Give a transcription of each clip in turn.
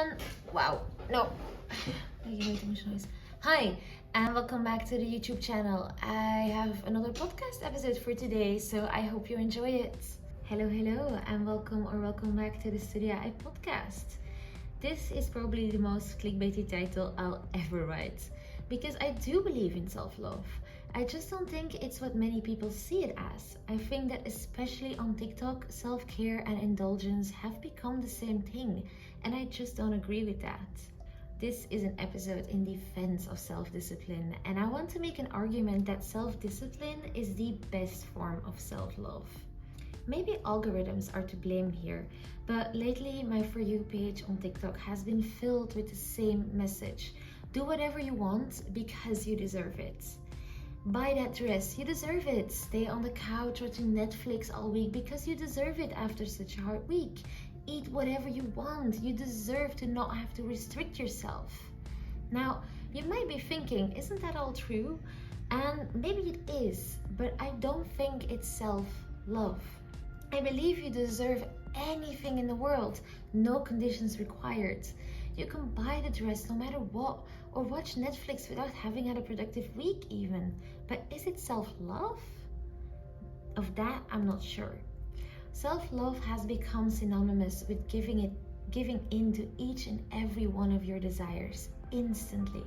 And wow, no, making way too much noise. Hi, and welcome back to the YouTube channel. I have another podcast episode for today, so I hope you enjoy it. Hello, and welcome back to the Studio I podcast. This is probably the most clickbaity title I'll ever write, because I do believe in self-love. I just don't think it's what many people see it as. I think that especially on TikTok, self-care and indulgence have become the same thing, and I just don't agree with that. This is an episode in defense of self-discipline, and I want to make an argument that self-discipline is the best form of self-love. Maybe algorithms are to blame here, but lately my For You page on TikTok has been filled with the same message. Do whatever you want because you deserve it. Buy that dress, you deserve it. Stay on the couch watching Netflix all week because you deserve it after such a hard week. Eat whatever you want, you deserve to not have to restrict yourself. Now, you might be thinking, isn't that all true? And maybe it is, but I don't think it's self-love. I believe you deserve anything in the world, no conditions required. You can buy the dress no matter what, or watch Netflix without having had a productive week even. But is it self-love? Of that, I'm not sure. Self-love has become synonymous with giving in to each and every one of your desires instantly.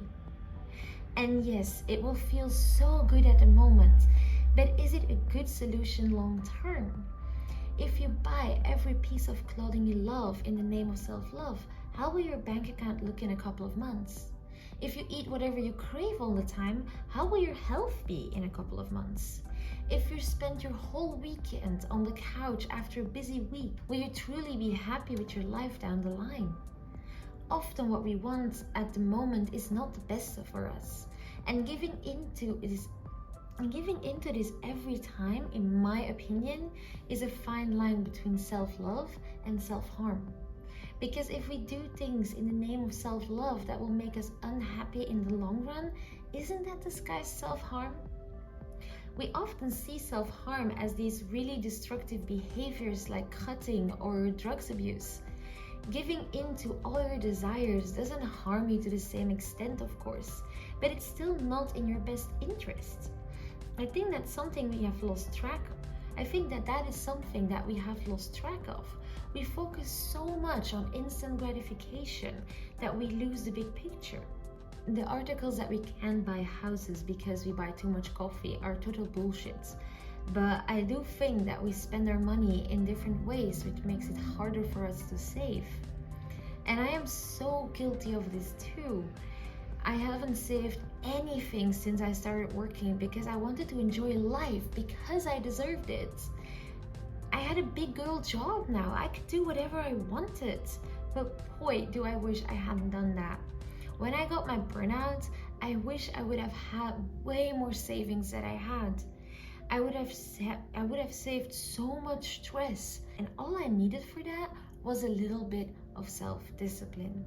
And yes, it will feel so good at the moment, but is it a good solution long term? If you buy every piece of clothing you love in the name of self-love, how will your bank account look in a couple of months? If you eat whatever you crave all the time, how will your health be in a couple of months? If you spend your whole weekend on the couch after a busy week, will you truly be happy with your life down the line? Often what we want at the moment is not the best for us, and giving into this every time, in my opinion, is a fine line between self-love and self-harm. Because if we do things in the name of self-love that will make us unhappy in the long run, isn't that disguised self-harm? We often see self-harm as these really destructive behaviors like cutting or drugs abuse. Giving in to all your desires doesn't harm you to the same extent, of course, but it's still not in your best interest. I think that's something we have lost track of. I think that is something that we have lost track of. We focus so much on instant gratification that we lose the big picture. The articles that we can't buy houses because we buy too much coffee are total bullshit. But I do think that we spend our money in different ways, which makes it harder for us to save. And I am so guilty of this too. I haven't saved anything since I started working because I wanted to enjoy life because I deserved it. I had a big girl job now. I could do whatever I wanted. But boy, do I wish I hadn't done that. When I got my burnout, I wish I would have had way more savings than I had. I would have saved so much stress, and all I needed for that was a little bit of self-discipline.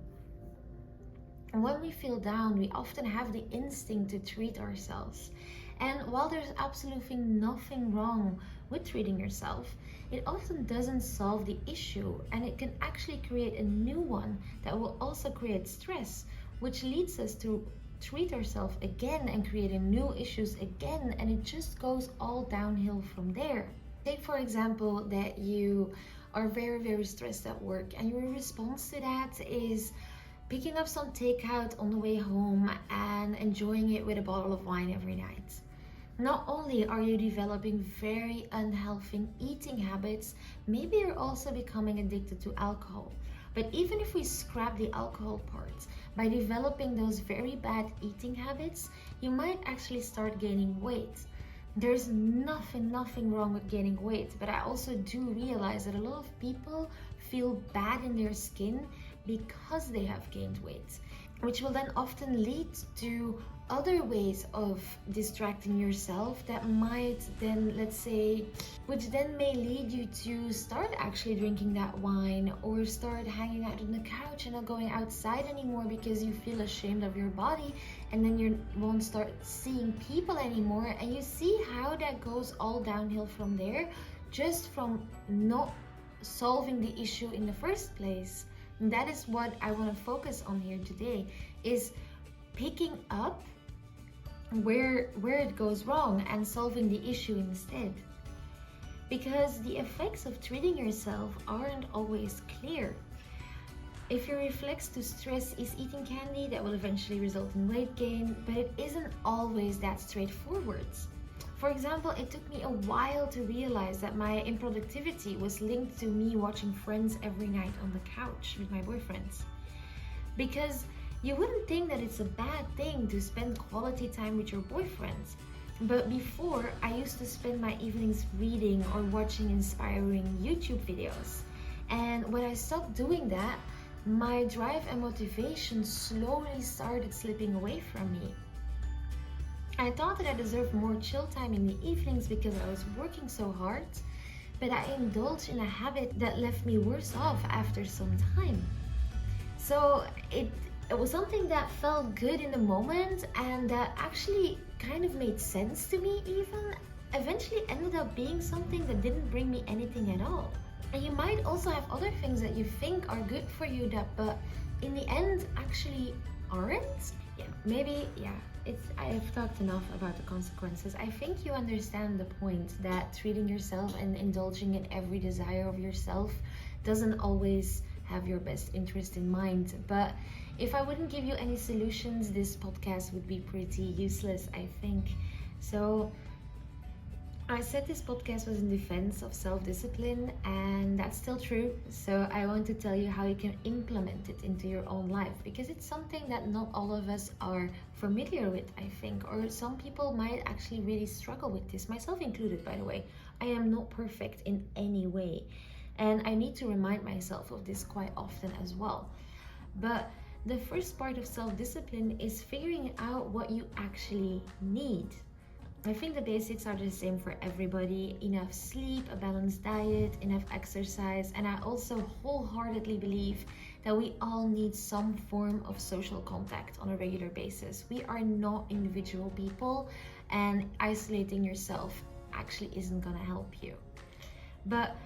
And when we feel down, we often have the instinct to treat ourselves. And while there's absolutely nothing wrong with treating yourself, it often doesn't solve the issue, and it can actually create a new one that will also create stress, which leads us to treat ourselves again and creating new issues again, and it just goes all downhill from there. Take for example that you are very stressed at work, and your response to that is picking up some takeout on the way home and enjoying it with a bottle of wine every night. Not only are you developing very unhealthy eating habits, maybe you're also becoming addicted to alcohol. But even if we scrap the alcohol part, by developing those very bad eating habits, you might actually start gaining weight. There's nothing wrong with gaining weight, but I also do realize that a lot of people feel bad in their skin because they have gained weight, which will then often lead to other ways of distracting yourself that might then, which then may lead you to start actually drinking that wine, or start hanging out on the couch and not going outside anymore because you feel ashamed of your body, and then you won't start seeing people anymore, and you see how that goes all downhill from there, just from not solving the issue in the first place. And that is what I want to focus on here today, is picking up where it goes wrong and solving the issue instead. Because the effects of treating yourself aren't always clear. If your reflex to stress is eating candy, that will eventually result in weight gain, but it isn't always that straightforward. For example, it took me a while to realize that my improductivity was linked to me watching Friends every night on the couch with my boyfriends. Because you wouldn't think that it's a bad thing to spend quality time with your boyfriends. But before, I used to spend my evenings reading or watching inspiring YouTube videos. And when I stopped doing that, my drive and motivation slowly started slipping away from me. I thought that I deserved more chill time in the evenings because I was working so hard, but I indulged in a habit that left me worse off after some time. So it was something that felt good in the moment and that actually kind of made sense to me even, eventually ended up being something that didn't bring me anything at all. And you might also have other things that you think are good for you that, but in the end actually aren't. I have talked enough about the consequences. I think you understand the point that treating yourself and indulging in every desire of yourself doesn't always have your best interest in mind. But if I wouldn't give you any solutions, this podcast would be pretty useless, I think. So I said this podcast was in defense of self-discipline, and that's still true. So I want to tell you how you can implement it into your own life, because it's something that not all of us are familiar with, I think, or some people might actually really struggle with this, myself included, by the way. I am not perfect in any way, and I need to remind myself of this quite often as well. But the first part of self-discipline is figuring out what you actually need. I think the basics are the same for everybody: enough sleep, a balanced diet, enough exercise, and I also wholeheartedly believe that we all need some form of social contact on a regular basis. We are not individual people, and isolating yourself actually isn't gonna help you. But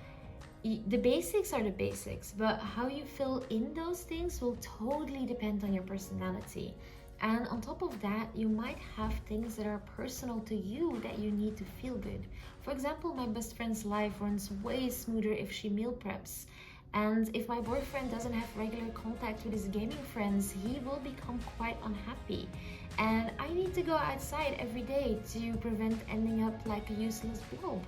the basics are the basics, but how you fill in those things will totally depend on your personality. And on top of that, you might have things that are personal to you that you need to feel good. For example, my best friend's life runs way smoother if she meal preps. And if my boyfriend doesn't have regular contact with his gaming friends, he will become quite unhappy. And I need to go outside every day to prevent ending up like a useless blob.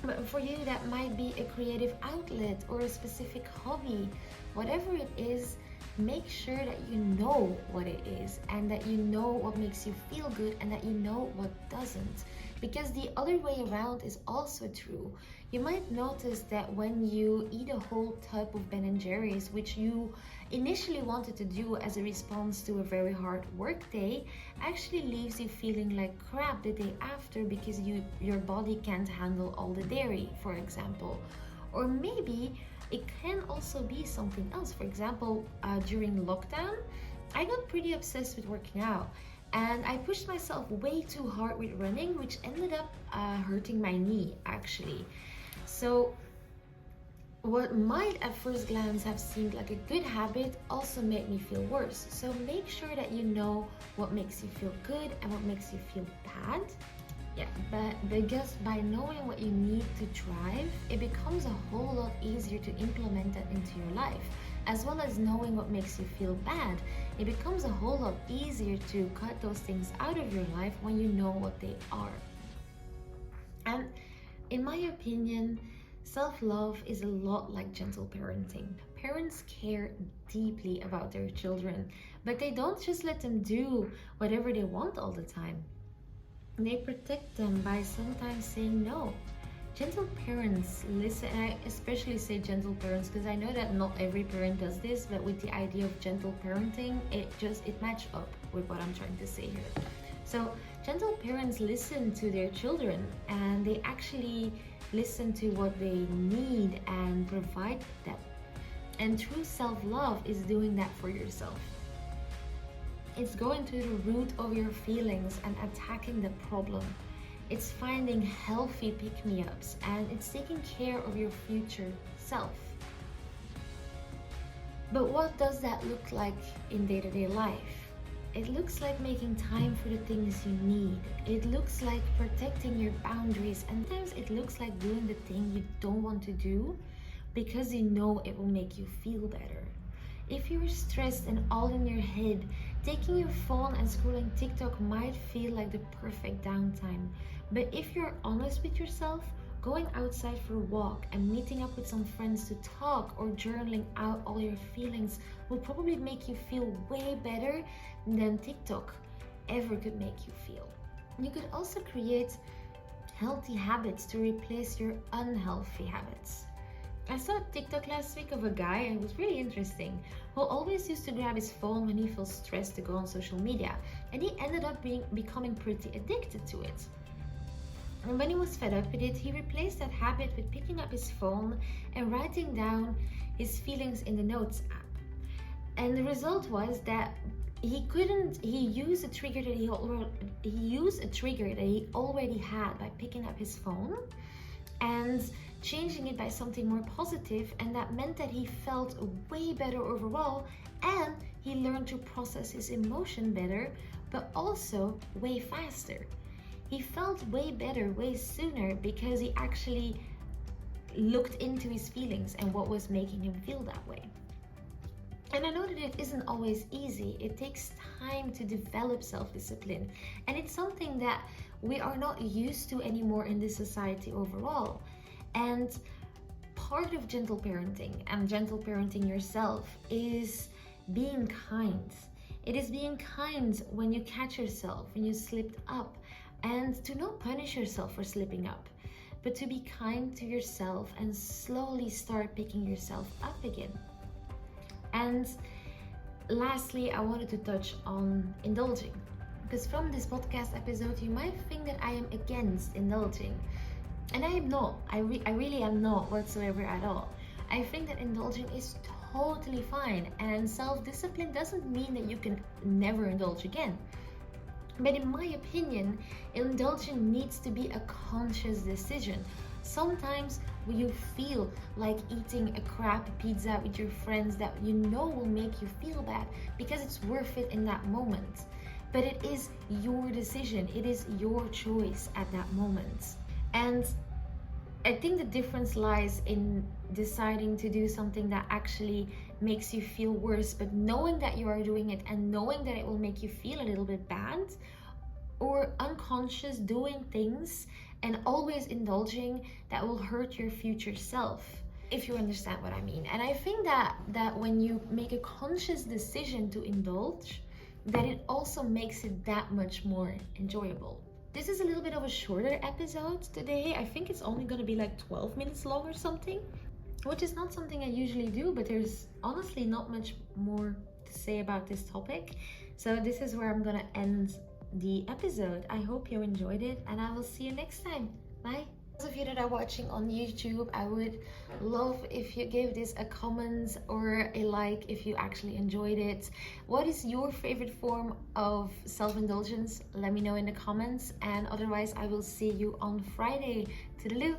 But for you, that might be a creative outlet or a specific hobby. Whatever it is, make sure that you know what it is, and that you know what makes you feel good, and that you know what doesn't. Because the other way around is also true. You might notice that when you eat a whole tub of Ben & Jerry's, which you initially wanted to do as a response to a very hard work day, actually leaves you feeling like crap the day after because your body can't handle all the dairy, for example. Or maybe it can also be something else. For example, during lockdown, I got pretty obsessed with working out, and I pushed myself way too hard with running, which ended up hurting my knee actually. So what might at first glance have seemed like a good habit also made me feel worse. So make sure that you know what makes you feel good and what makes you feel bad. But because by knowing what you need to drive, it becomes a whole lot easier to implement that into your life. As well as knowing what makes you feel bad, it becomes a whole lot easier to cut those things out of your life when you know what they are. And in my opinion, self-love is a lot like gentle parenting. Parents care deeply about their children, but they don't just let them do whatever they want all the time. They protect them by sometimes saying no. Gentle parents listen, and I especially say gentle parents because I know that not every parent does this, but with the idea of gentle parenting, it matches up with what I'm trying to say here. So gentle parents listen to their children, and they actually listen to what they need and provide them. And true self-love is doing that for yourself. It's going to the root of your feelings and attacking the problem. It's finding healthy pick-me-ups, and it's taking care of your future self. But what does that look like in day-to-day life? It looks like making time for the things you need. It looks like protecting your boundaries, and sometimes it looks like doing the thing you don't want to do because you know it will make you feel better. If you're stressed and all in your head, taking your phone and scrolling TikTok might feel like the perfect downtime. But if you're honest with yourself, going outside for a walk and meeting up with some friends to talk or journaling out all your feelings will probably make you feel way better than TikTok ever could make you feel. You could also create healthy habits to replace your unhealthy habits. I saw a TikTok last week of a guy, and it was really interesting, who always used to grab his phone when he feels stressed to go on social media, and he ended up becoming pretty addicted to it. And when he was fed up with it, he replaced that habit with picking up his phone and writing down his feelings in the Notes app. And the result was that he used a trigger that he already had by picking up his phone and changing it by something more positive, and that meant that he felt way better overall, and he learned to process his emotion better, but also way faster. He felt way better way sooner because he actually looked into his feelings and what was making him feel that way. And I know that it isn't always easy. It takes time to develop self-discipline, and it's something that we are not used to anymore in this society overall. And part of gentle parenting and gentle parenting yourself is being kind. It is being kind when you catch yourself, when you slipped up, and to not punish yourself for slipping up, but to be kind to yourself and slowly start picking yourself up again. And lastly, I wanted to touch on indulging, because from this podcast episode you might think that I am against indulging, and I am not. I really am not whatsoever at all. I think that indulging is totally fine, and self-discipline doesn't mean that you can never indulge again. But in my opinion, indulging needs to be a conscious decision. Sometimes when you feel like eating a crap pizza with your friends that you know will make you feel bad because it's worth it in that moment. But it is your decision, it is your choice at that moment. And I think the difference lies in deciding to do something that actually makes you feel worse, but knowing that you are doing it and knowing that it will make you feel a little bit bad, or unconscious doing things and always indulging that will hurt your future self, if you understand what I mean. And I think that when you make a conscious decision to indulge, that it also makes it that much more enjoyable. This is a little bit of a shorter episode today. I think it's only going to be like 12 minutes long or something, which is not something I usually do, but there's honestly not much more to say about this topic. So this is where I'm going to end the episode. I hope you enjoyed it, and I will see you next time. Bye. Those of you that are watching on YouTube, I would love if you gave this a comment or a like if you actually enjoyed it. What is your favorite form of self-indulgence? Let me know in the comments, and otherwise I will see you on Friday. Toodaloo.